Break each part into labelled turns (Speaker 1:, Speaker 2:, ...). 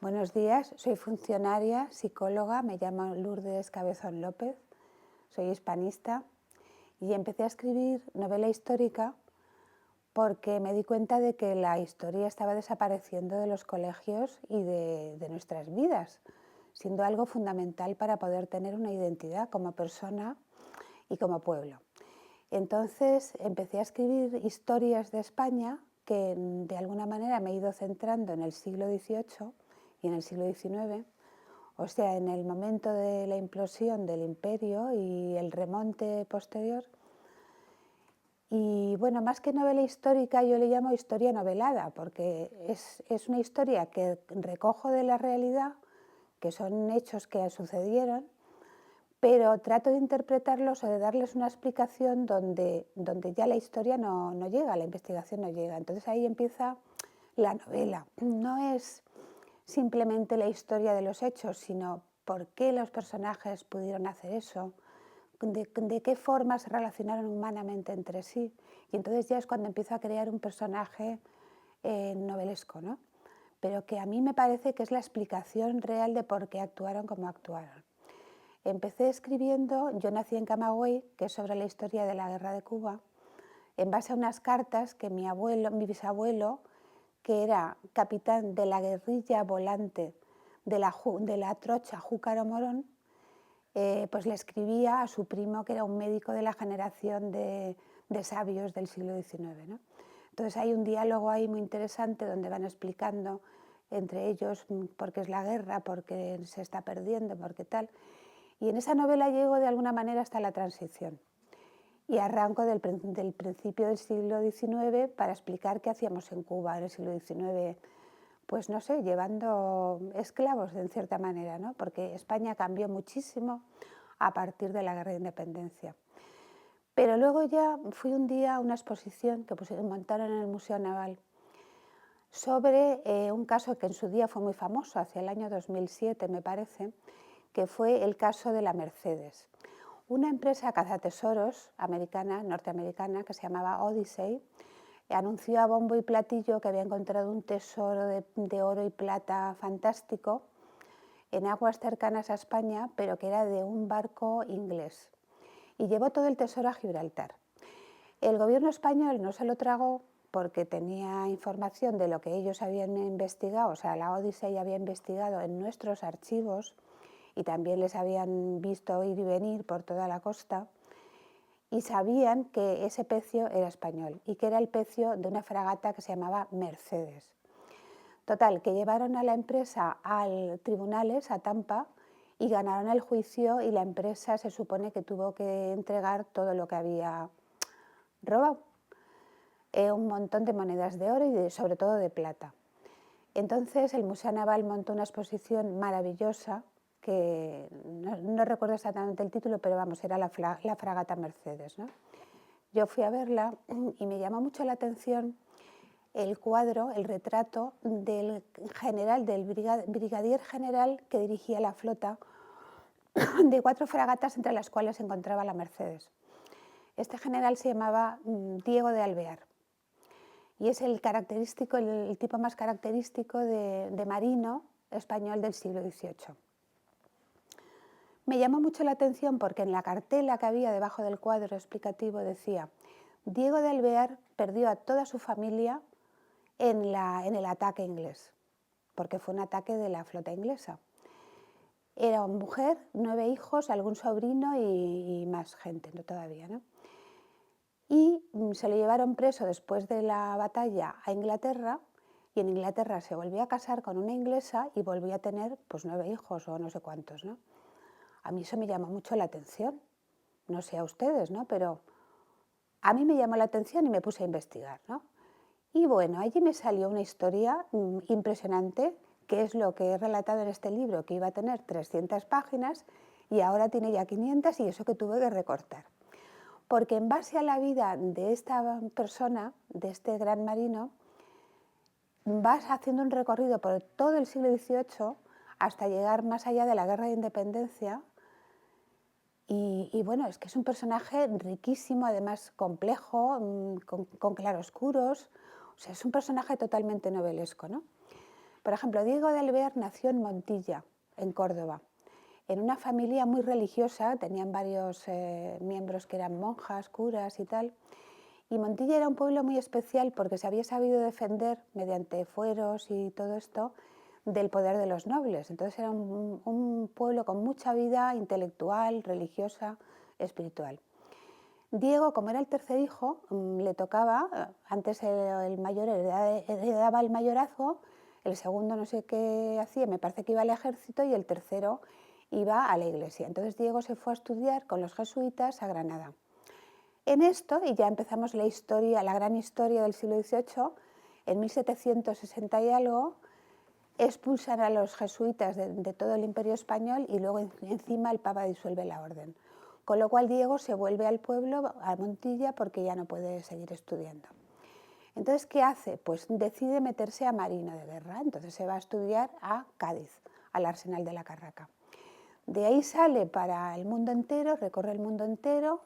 Speaker 1: Buenos días, soy funcionaria, psicóloga, me llamo Lourdes Cabezón López, soy hispanista y empecé a escribir novela histórica porque me di cuenta de que la historia estaba desapareciendo de los colegios y de nuestras vidas, siendo algo fundamental para poder tener una identidad como persona y como pueblo. Entonces empecé a escribir historias de España que de alguna manera me he ido centrando en el siglo XVIII y en el siglo XIX, o sea, en el momento de la implosión del imperio y el remonte posterior. Y bueno, más que novela histórica, yo le llamo historia novelada, porque es una historia que recojo de la realidad, que son hechos que sucedieron, pero trato de interpretarlos o de darles una explicación donde ya la historia no llega, la investigación no llega. Entonces ahí empieza la novela. No es simplemente la historia de los hechos, sino por qué los personajes pudieron hacer eso, de qué forma se relacionaron humanamente entre sí. Y entonces ya es cuando empiezo a crear un personaje novelesco, ¿no? Pero que a mí me parece que es la explicación real de por qué actuaron como actuaron. Empecé escribiendo, yo nací en Camagüey, que es sobre la historia de la guerra de Cuba, en base a unas cartas que mi bisabuelo, que era capitán de la guerrilla volante de la trocha Júcaro Morón, pues le escribía a su primo, que era un médico de la generación de sabios del siglo XIX, ¿no? Entonces hay un diálogo ahí muy interesante donde van explicando entre ellos por qué es la guerra, por qué se está perdiendo, por qué tal. Y en esa novela llego de alguna manera hasta la transición y arranco del principio del siglo XIX para explicar qué hacíamos en Cuba en el siglo XIX, pues no sé, llevando esclavos en cierta manera, ¿no? Porque España cambió muchísimo a partir de la guerra de independencia. Pero luego ya fui un día a una exposición que montaron en el Museo Naval sobre un caso que en su día fue muy famoso, hacia el año 2007 me parece, que fue el caso de la Mercedes. Una empresa cazatesoros norteamericana, que se llamaba Odyssey, anunció a bombo y platillo que había encontrado un tesoro de oro y plata fantástico en aguas cercanas a España, pero que era de un barco inglés. Y llevó todo el tesoro a Gibraltar. El gobierno español no se lo tragó porque tenía información de lo que ellos habían investigado, o sea, la Odyssey había investigado en nuestros archivos y también les habían visto ir y venir por toda la costa y sabían que ese pecio era español y que era el pecio de una fragata que se llamaba Mercedes. Total, que llevaron a la empresa a tribunales, a Tampa, y ganaron el juicio y la empresa se supone que tuvo que entregar todo lo que había robado. Un montón de monedas de oro y sobre todo de plata. Entonces el Museo Naval montó una exposición maravillosa que no recuerdo exactamente el título, pero vamos, era la fragata Mercedes, ¿no? Yo fui a verla y me llamó mucho la atención el cuadro, el retrato del general, del brigadier general que dirigía la flota de 4 fragatas entre las cuales se encontraba la Mercedes. Este general se llamaba Diego de Alvear y es el tipo más característico de marino español del siglo XVIII. Me llamó mucho la atención porque en la cartela que había debajo del cuadro explicativo decía: Diego de Alvear perdió a toda su familia en el ataque inglés, porque fue un ataque de la flota inglesa. Era una mujer, 9 hijos, algún sobrino y más gente, no todavía, ¿no? Y se lo llevaron preso después de la batalla a Inglaterra, y en Inglaterra se volvió a casar con una inglesa y volvió a tener pues 9 hijos o no sé cuántos, ¿no? A mí eso me llamó mucho la atención, no sé a ustedes, ¿no? Pero a mí me llamó la atención y me puse a investigar, ¿no? Y bueno, allí me salió una historia impresionante, que es lo que he relatado en este libro, que iba a tener 300 páginas y ahora tiene ya 500 y eso que tuve que recortar. Porque en base a la vida de esta persona, de este gran marino, vas haciendo un recorrido por todo el siglo XVIII hasta llegar más allá de la Guerra de Independencia. Y bueno, es que es un personaje riquísimo, además complejo, con claroscuros. O sea, es un personaje totalmente novelesco, ¿no? Por ejemplo, Diego de Alvear nació en Montilla, en Córdoba, en una familia muy religiosa, tenían varios miembros que eran monjas, curas y tal. Y Montilla era un pueblo muy especial porque se había sabido defender, mediante fueros y todo esto, del poder de los nobles. Entonces era un pueblo con mucha vida intelectual, religiosa, espiritual. Diego, como era el tercer hijo, le tocaba, antes el mayor heredaba el mayorazgo, el segundo no sé qué hacía, me parece que iba al ejército, y el tercero iba a la iglesia. Entonces Diego se fue a estudiar con los jesuitas a Granada. En esto, y ya empezamos la historia, la gran historia del siglo XVIII, en 1760 y algo, expulsan a los jesuitas de todo el imperio español y luego encima el Papa disuelve la orden. Con lo cual Diego se vuelve al pueblo, a Montilla, porque ya no puede seguir estudiando. Entonces, ¿qué hace? Pues decide meterse a marino de guerra. Entonces se va a estudiar a Cádiz, al Arsenal de la Carraca. De ahí sale para el mundo entero, recorre el mundo entero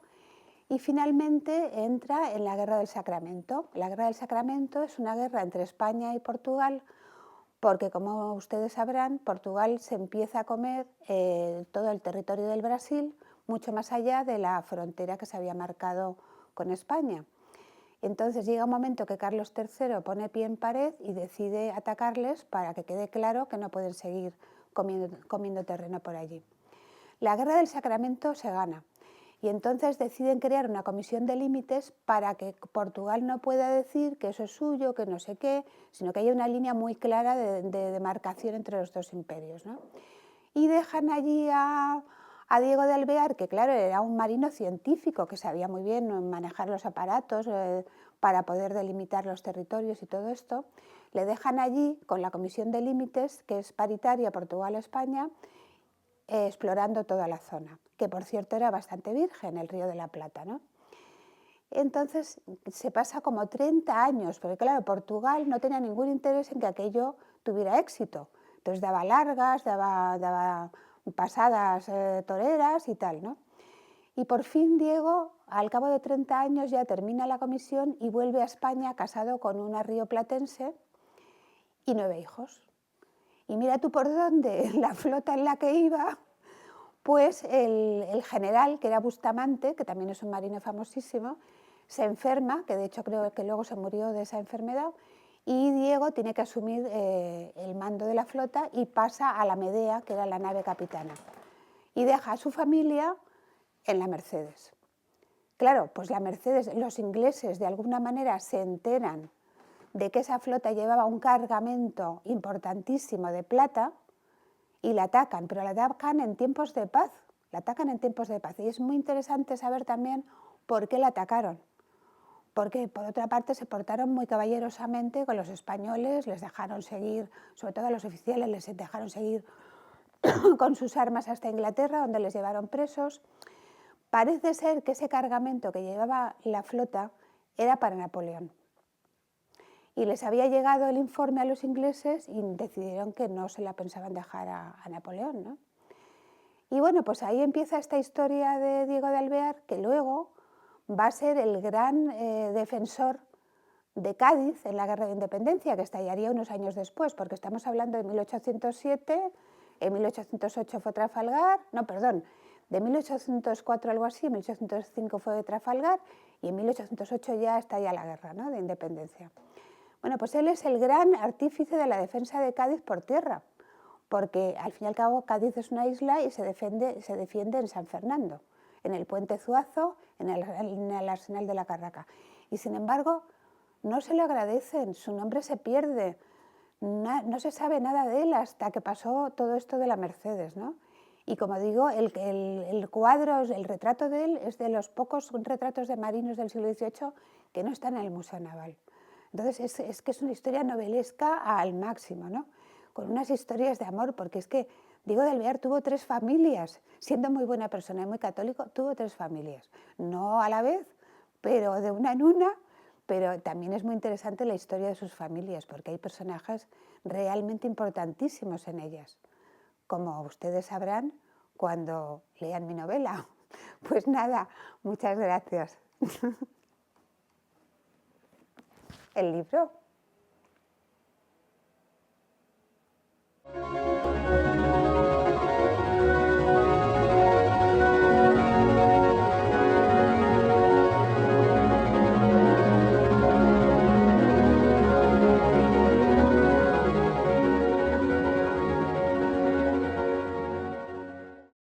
Speaker 1: y finalmente entra en la Guerra del Sacramento. La Guerra del Sacramento es una guerra entre España y Portugal, porque como ustedes sabrán, Portugal se empieza a comer todo el territorio del Brasil, mucho más allá de la frontera que se había marcado con España. Entonces llega un momento que Carlos III pone pie en pared y decide atacarles para que quede claro que no pueden seguir comiendo terreno por allí. La Guerra del Sacramento se gana y entonces deciden crear una comisión de límites para que Portugal no pueda decir que eso es suyo, que no sé qué, sino que haya una línea muy clara de demarcación entre los dos imperios, ¿no? Y dejan allí a Diego de Alvear, que claro, era un marino científico que sabía muy bien manejar los aparatos para poder delimitar los territorios y todo esto. Le dejan allí con la comisión de límites, que es paritaria Portugal-España, explorando toda la zona, que por cierto era bastante virgen, el Río de la Plata, ¿no? Entonces se pasa como 30 años, porque claro, Portugal no tenía ningún interés en que aquello tuviera éxito. Entonces daba largas, daba pasadas toreras y tal, ¿no? Y por fin Diego, al cabo de 30 años, ya termina la comisión y vuelve a España casado con una rioplatense y 9 hijos. Y mira tú por dónde, la flota en la que iba, pues el general, que era Bustamante, que también es un marino famosísimo, se enferma, que de hecho creo que luego se murió de esa enfermedad, y Diego tiene que asumir el mando de la flota y pasa a la Medea, que era la nave capitana, y deja a su familia en la Mercedes. Claro, pues la Mercedes, los ingleses de alguna manera se enteran de que esa flota llevaba un cargamento importantísimo de plata y la atacan, pero la atacan en tiempos de paz, la atacan en tiempos de paz. Y es muy interesante saber también por qué la atacaron, porque por otra parte se portaron muy caballerosamente con los españoles, les dejaron seguir, sobre todo a los oficiales, les dejaron seguir con sus armas hasta Inglaterra, donde les llevaron presos. Parece ser que ese cargamento que llevaba la flota era para Napoleón. Y les había llegado el informe a los ingleses y decidieron que no se la pensaban dejar a Napoleón, ¿no? Y bueno, pues ahí empieza esta historia de Diego de Alvear, que luego va a ser el gran defensor de Cádiz en la Guerra de Independencia, que estallaría unos años después, porque estamos hablando de 1807, en 1808 fue Trafalgar, no, perdón, de 1804 algo así, en 1805 fue Trafalgar y en 1808 ya estalla la guerra, ¿no?, de Independencia. Bueno, pues él es el gran artífice de la defensa de Cádiz por tierra, porque al fin y al cabo Cádiz es una isla y se defiende en San Fernando, en el puente Zuazo, en el Arsenal de la Carraca. Y sin embargo, no se le agradecen, su nombre se pierde, no se sabe nada de él hasta que pasó todo esto de la Mercedes, ¿no? Y como digo, el cuadro, el retrato de él es de los pocos retratos de marinos del siglo XVIII que no están en el Museo Naval. Entonces es que es una historia novelesca al máximo, ¿no?, con unas historias de amor, porque es que Diego de Alvear tuvo 3 familias, siendo muy buena persona y muy católico, tuvo 3 familias, no a la vez, pero de una en una, pero también es muy interesante la historia de sus familias, porque hay personajes realmente importantísimos en ellas, como ustedes sabrán cuando lean mi novela. Pues nada, muchas gracias. El libro.